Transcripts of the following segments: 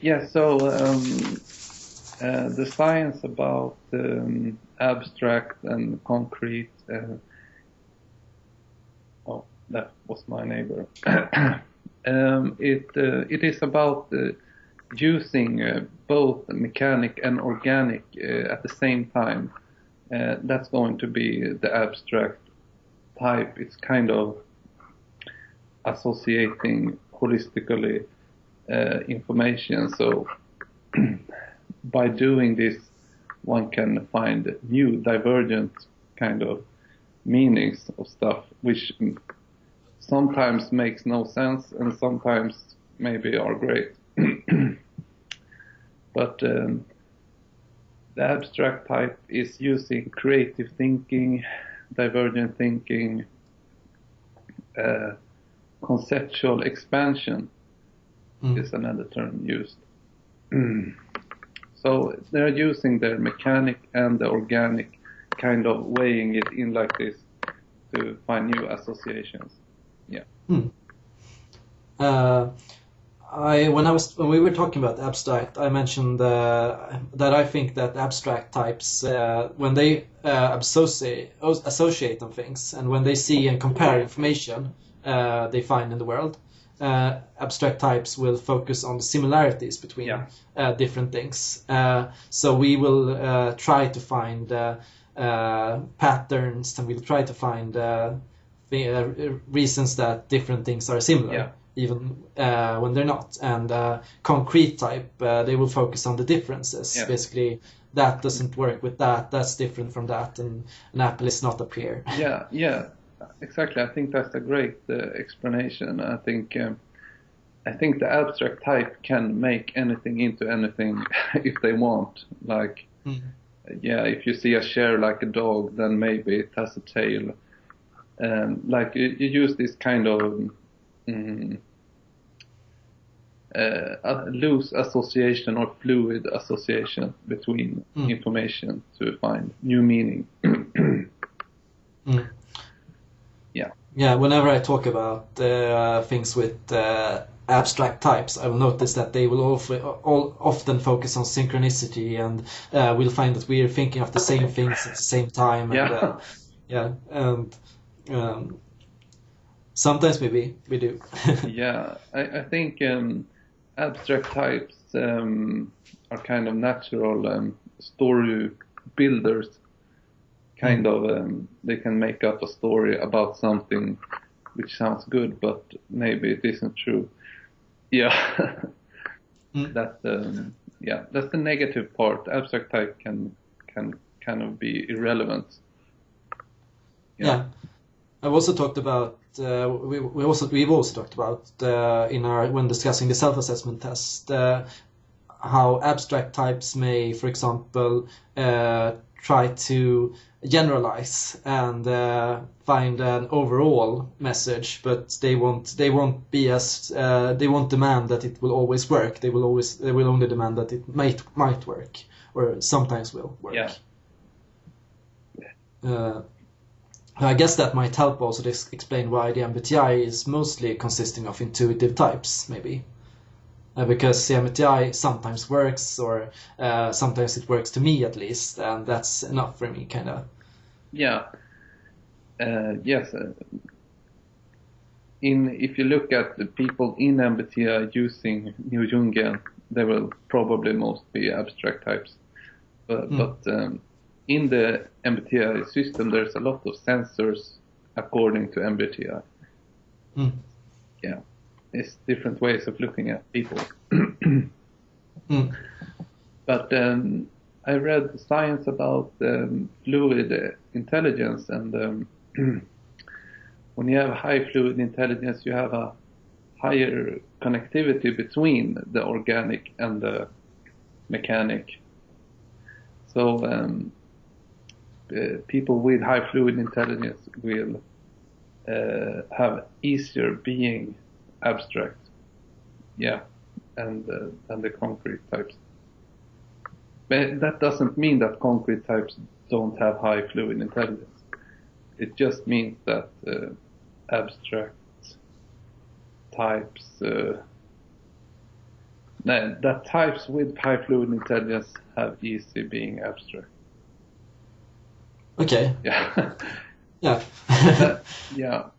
Yeah, so the science about abstract and concrete. Oh, that was my neighbor. It is about using both mechanic and organic at the same time. That's going to be the abstract type. It's kind of associating holistically information. So by doing this, one can find new divergent kind of meanings of stuff, which sometimes makes no sense and sometimes maybe are great. But the abstract type is using creative thinking, divergent thinking, conceptual expansion is another term used. So they're using their mechanic and the organic, kind of weighing it in like this to find new associations. Yeah. When we were talking about abstract, I mentioned that I think that abstract types, when they associate on things, and when they see and compare information they find in the world, abstract types will focus on the similarities between different things. So we will try to find patterns, and we'll try to find reasons that different things are similar, even when they're not. And concrete type, they will focus on the differences. Basically, that doesn't work with that, that's different from that, and an apple is not a pear. Yeah, exactly. I think that's a great explanation. I think the abstract type can make anything into anything if they want. Like, if you see a chair like a dog, then maybe it has a tail. Like you use this kind of loose association or fluid association between information to find new meaning. Yeah, whenever I talk about things with abstract types, I will notice that they will often focus on synchronicity, and we'll find that we are thinking of the same things at the same time. And sometimes maybe we do. I think abstract types are kind of natural story builders. Kind of, they can make up a story about something which sounds good, but maybe it isn't true. That's the negative part. Abstract type can kind of be irrelevant. I've also talked about we've also talked about when discussing the self-assessment test how abstract types may, for example, try to generalize and find an overall message, but they won't demand that it will always work. They will only demand that it might work, or sometimes will work. I guess that might help also to explain why the MBTI is mostly consisting of intuitive types, maybe. Because the MBTI sometimes works, or sometimes it works to me at least, and that's enough for me, kind of. Yes. If you look at the people in MBTI using Neojungian, they will probably most be abstract types. But in the MBTI system, there's a lot of sensors according to MBTI. It's different ways of looking at people. But I read science about fluid intelligence, and when you have high fluid intelligence, you have a higher connectivity between the organic and the mechanic. So people with high fluid intelligence will have easier being abstract, and the concrete types. But that doesn't mean that concrete types don't have high fluid intelligence. It just means that abstract types that types with high fluid intelligence have easy being abstract. Okay. Yeah. Yeah. Yeah.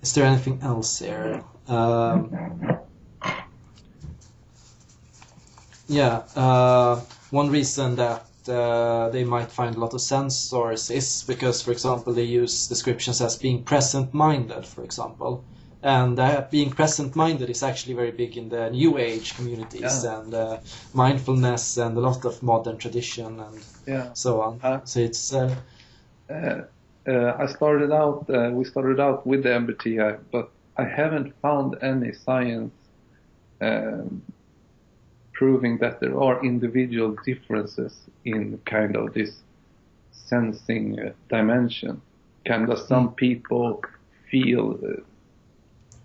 Is there anything else here? One reason that they might find a lot of sensors is because, for example, they use descriptions as being present-minded, for example. And being present-minded is actually very big in the New Age communities, and mindfulness and a lot of modern tradition and so on. So it's... we started out with the MBTI, but I haven't found any science proving that there are individual differences in kind of this sensing dimension. Kind of some people feel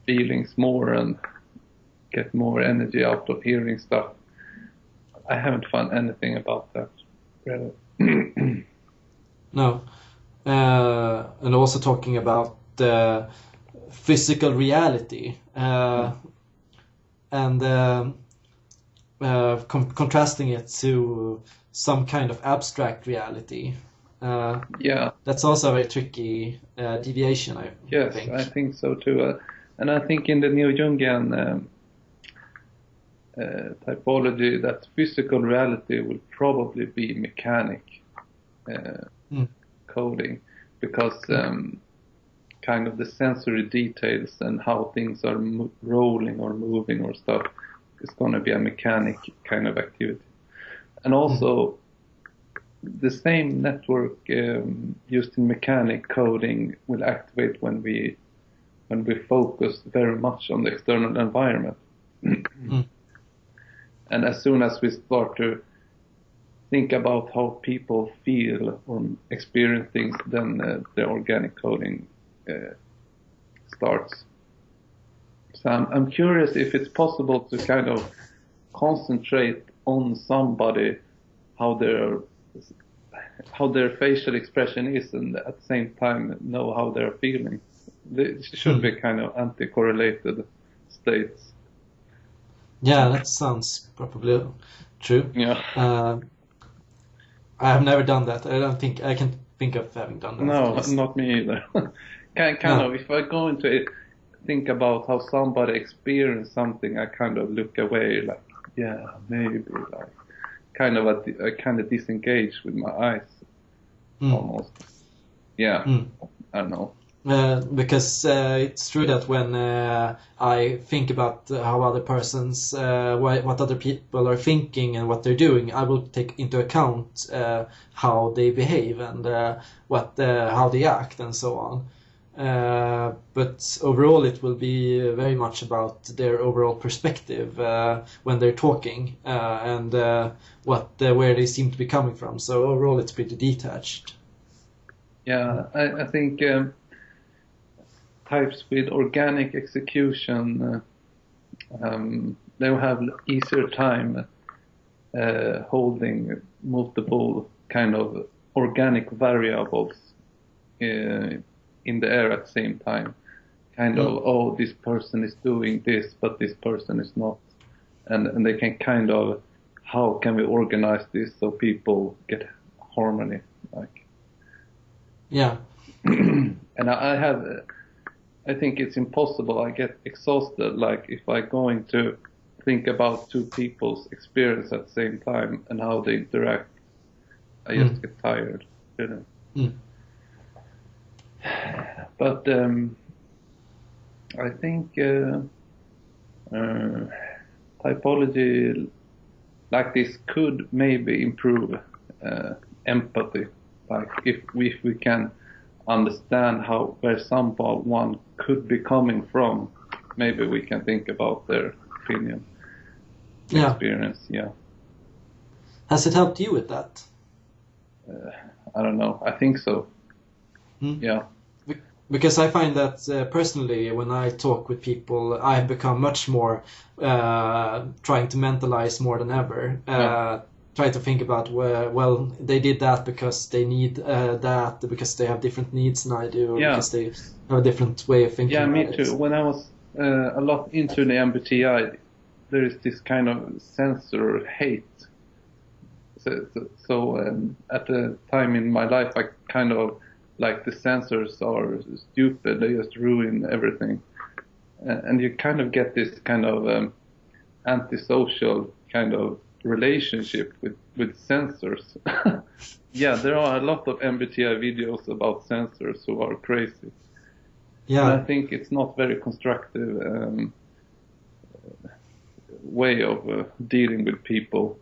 feelings more and get more energy out of hearing stuff. I haven't found anything about that, really. No. And also talking about physical reality and contrasting it to some kind of abstract reality. That's also a very tricky deviation, I think. Yes, I think so too. And I think in the Neojungian typology, that physical reality will probably be mechanic coding, because kind of the sensory details and how things are rolling or moving or stuff is going to be a mechanic kind of activity. And also the same network used in mechanic coding will activate when we focus very much on the external environment. And as soon as we start to think about how people feel or experience things, then the organic coding starts. So I'm curious if it's possible to kind of concentrate on somebody, how their facial expression is, and at the same time know how they're feeling. They should be kind of anti-correlated states. Yeah, that sounds probably true. Yeah. I have never done that. I don't think I can think of having done that. No, not me either. kind of, if I go into it, think about how somebody experienced something, I kind of look away, like, yeah, maybe, like, kind of disengage with my eyes, almost. Yeah, I don't know. Because it's true that when I think about how other persons, what other people are thinking and what they're doing, I will take into account how they behave and how they act and so on. But overall, it will be very much about their overall perspective when they're talking and where they seem to be coming from. So overall, it's pretty detached. Yeah, I think types with organic execution, they will have easier time holding multiple kind of organic variables in the air at the same time. Kind of, oh, this person is doing this, but this person is not. And they can kind of, how can we organize this so people get harmony? Like. Yeah. And I think it's impossible. I get exhausted. Like if I'm going to think about two people's experience at the same time and how they interact, I just get tired. You know? But I think typology like this could maybe improve empathy. Like if we can understand where someone could be coming from, maybe we can think about their opinion, experience. Yeah. Has it helped you with that? I don't know. I think so. Yeah. Because I find that personally, when I talk with people, I have become much more trying to mentalize more than ever. try to think about well, they did that because they need that, because they have different needs than I do, or because they have a different way of thinking. Yeah, me about too. it. When I was a lot into the MBTI, there is this kind of sensor hate. So at the time in my life, I kind of like the sensors are stupid. They just ruin everything, and you kind of get this kind of antisocial kind of relationship with sensors. Yeah, there are a lot of MBTI videos about sensors who are crazy. Yeah. And I think it's not very constructive way of dealing with people.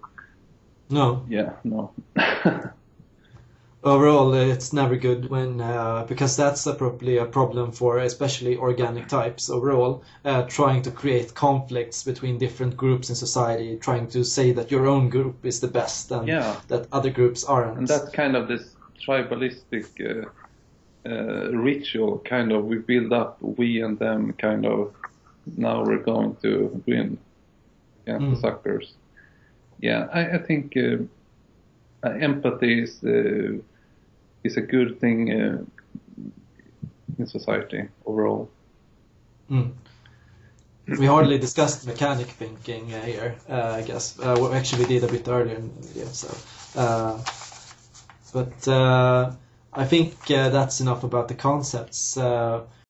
No. Yeah, no. Overall, it's never good when because that's probably a problem for especially organic types. Overall, trying to create conflicts between different groups in society, trying to say that your own group is the best and that other groups aren't. And that's kind of this tribalistic ritual, kind of, we build up we and them, kind of, now we're going to win against the suckers. Yeah, I think empathy is a good thing in society overall. We hardly discussed mechanic thinking here, I guess. We actually did a bit earlier in the video, so. But I think that's enough about the concepts.